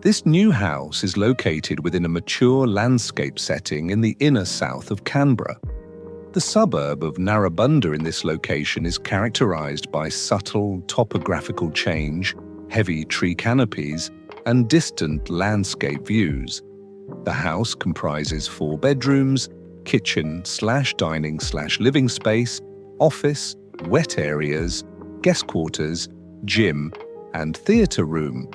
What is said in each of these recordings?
This new house is located within a mature landscape setting in the inner south of Canberra. The suburb of Narrabundah in this location is characterised by subtle topographical change, heavy tree canopies, and distant landscape views. The house comprises 4 bedrooms, kitchen/dining/living space, office, wet areas, guest quarters, gym, and theatre room.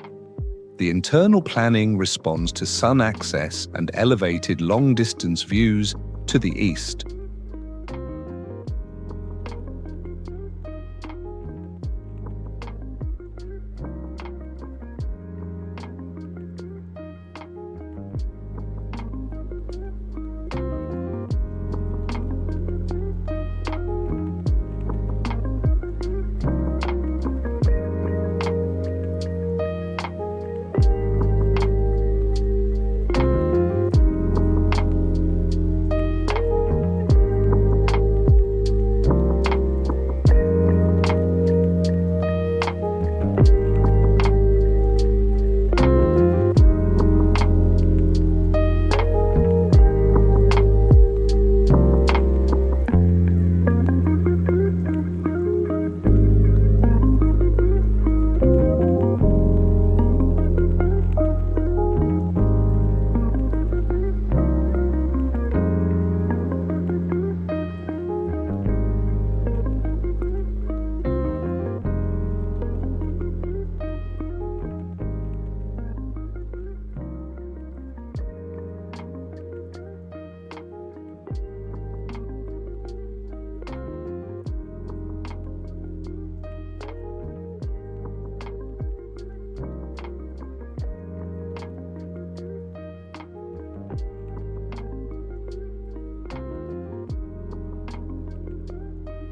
The internal planning responds to sun access and elevated long-distance views to the east.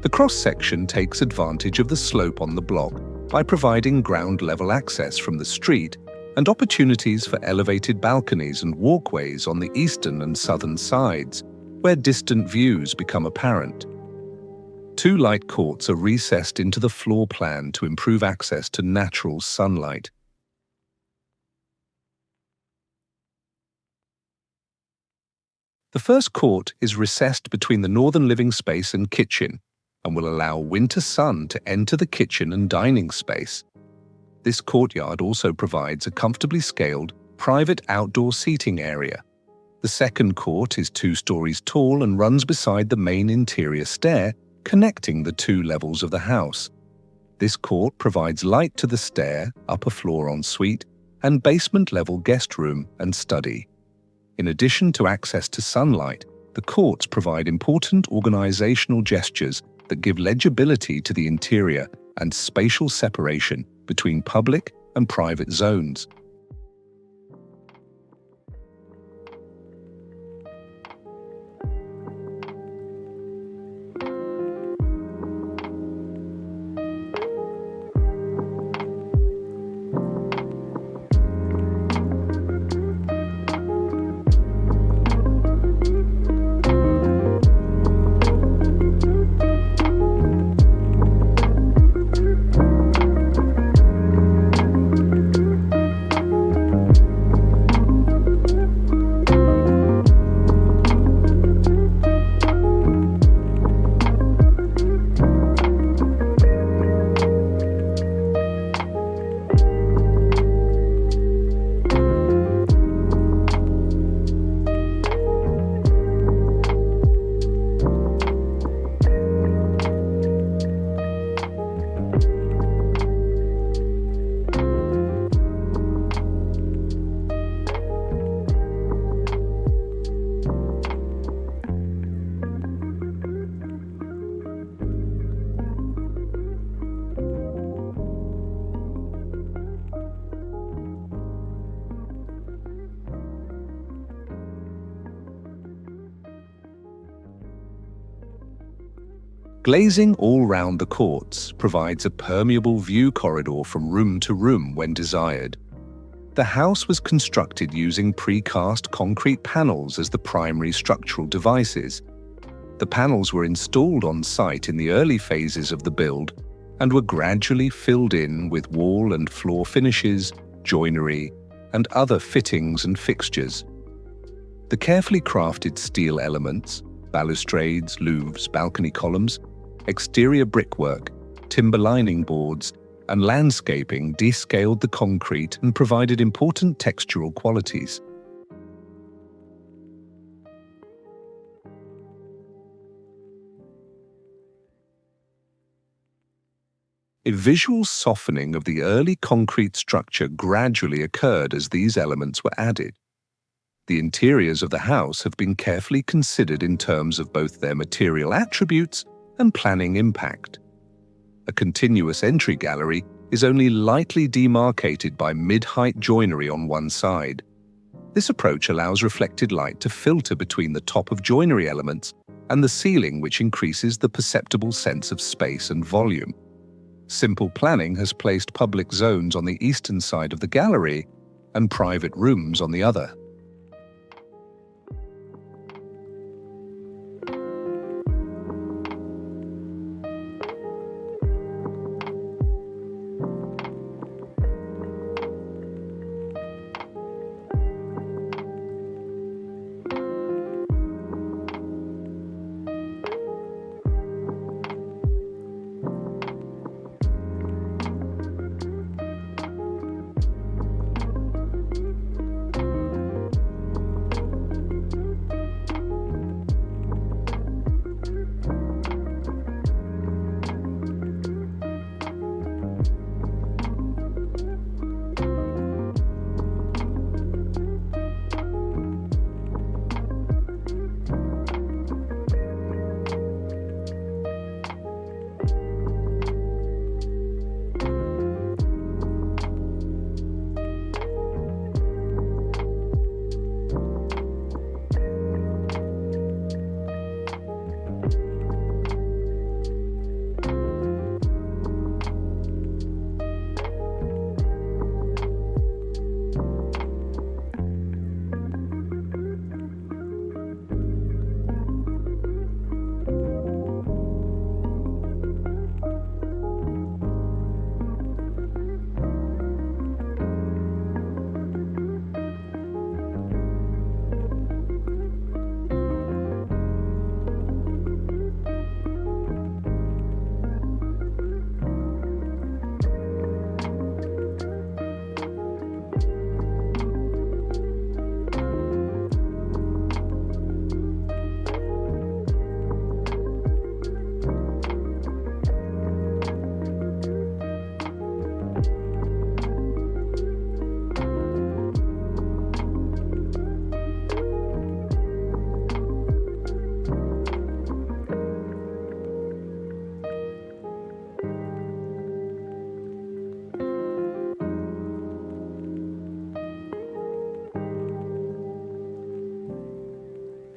The cross-section takes advantage of the slope on the block by providing ground-level access from the street and opportunities for elevated balconies and walkways on the eastern and southern sides, where distant views become apparent. 2 light courts are recessed into the floor plan to improve access to natural sunlight. The first court is recessed between the northern living space and kitchen, and will allow winter sun to enter the kitchen and dining space. This courtyard also provides a comfortably scaled, private outdoor seating area. The second court is 2 stories tall and runs beside the main interior stair, connecting the 2 levels of the house. This court provides light to the stair, upper floor ensuite, and basement-level guest room and study. In addition to access to sunlight, the courts provide important organizational gestures that give legibility to the interior and spatial separation between public and private zones. Glazing all round the courts provides a permeable view corridor from room to room when desired. The house was constructed using precast concrete panels as the primary structural devices. The panels were installed on site in the early phases of the build and were gradually filled in with wall and floor finishes, joinery, and other fittings and fixtures. The carefully crafted steel elements, balustrades, louvres, balcony columns, exterior brickwork, timber lining boards, and landscaping descaled the concrete and provided important textural qualities. A visual softening of the early concrete structure gradually occurred as these elements were added. The interiors of the house have been carefully considered in terms of both their material attributes and planning impact. A continuous entry gallery is only lightly demarcated by mid-height joinery on one side. This approach allows reflected light to filter between the top of joinery elements and the ceiling, which increases the perceptible sense of space and volume. Simple planning has placed public zones on the eastern side of the gallery and private rooms on the other.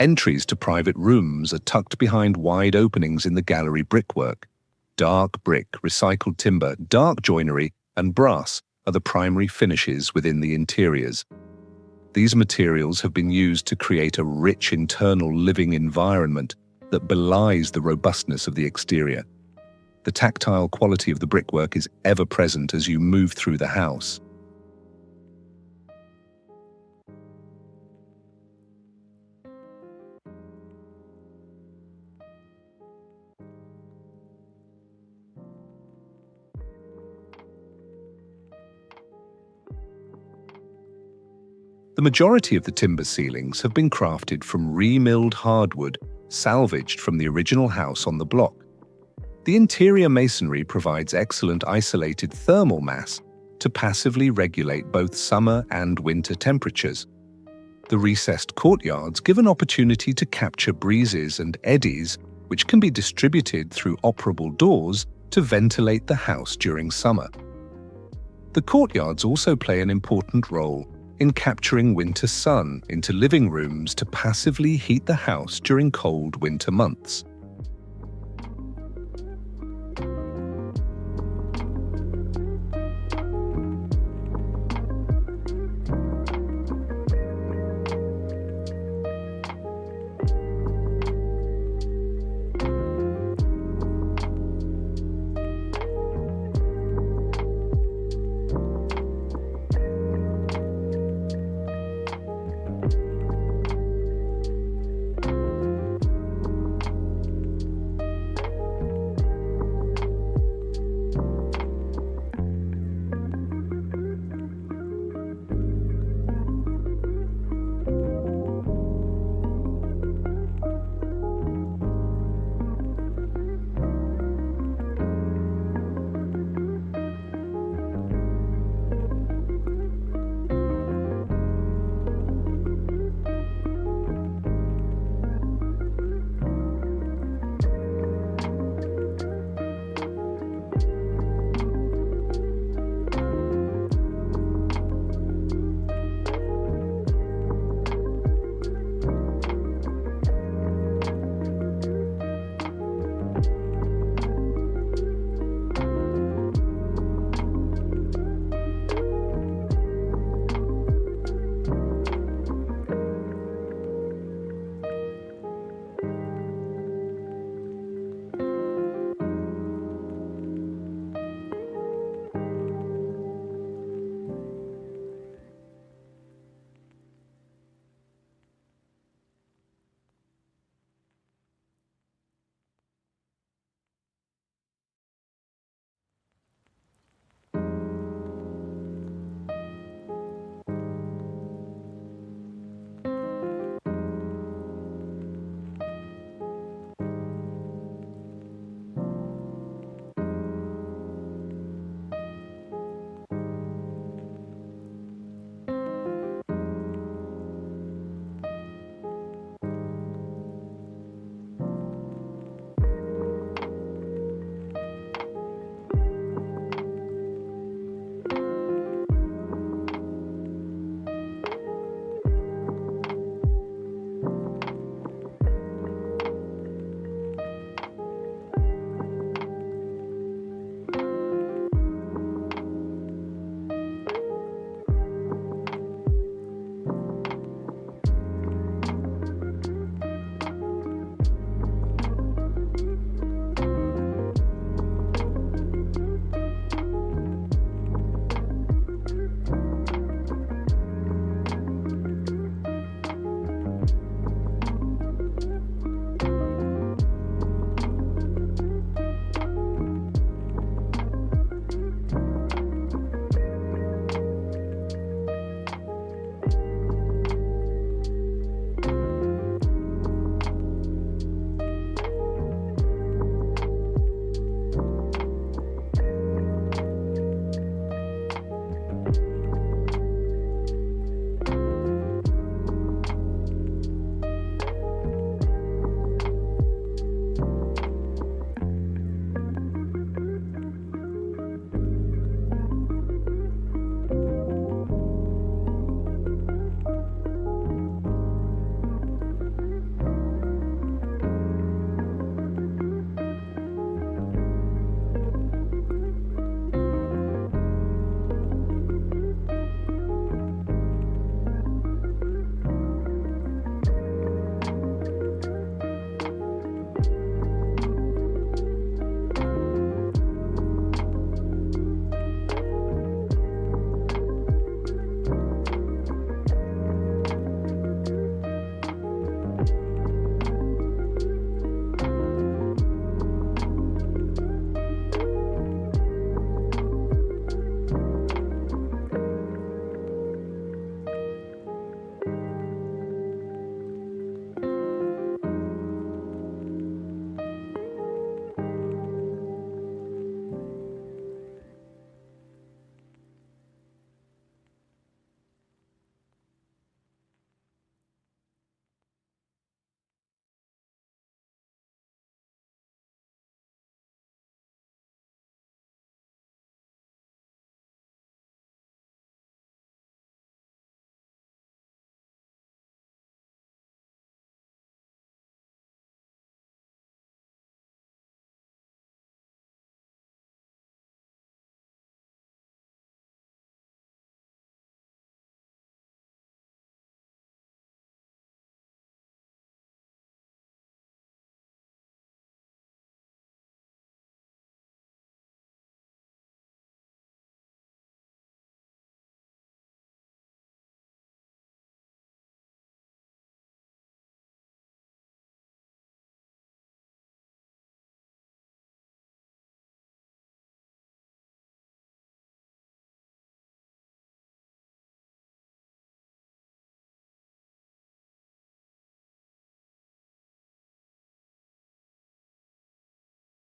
Entries to private rooms are tucked behind wide openings in the gallery brickwork. Dark brick, recycled timber, dark joinery, and brass are the primary finishes within the interiors. These materials have been used to create a rich internal living environment that belies the robustness of the exterior. The tactile quality of the brickwork is ever present as you move through the house. The majority of the timber ceilings have been crafted from remilled hardwood, salvaged from the original house on the block. The interior masonry provides excellent isolated thermal mass to passively regulate both summer and winter temperatures. The recessed courtyards give an opportunity to capture breezes and eddies, which can be distributed through operable doors to ventilate the house during summer. The courtyards also play an important role in capturing winter sun into living rooms to passively heat the house during cold winter months.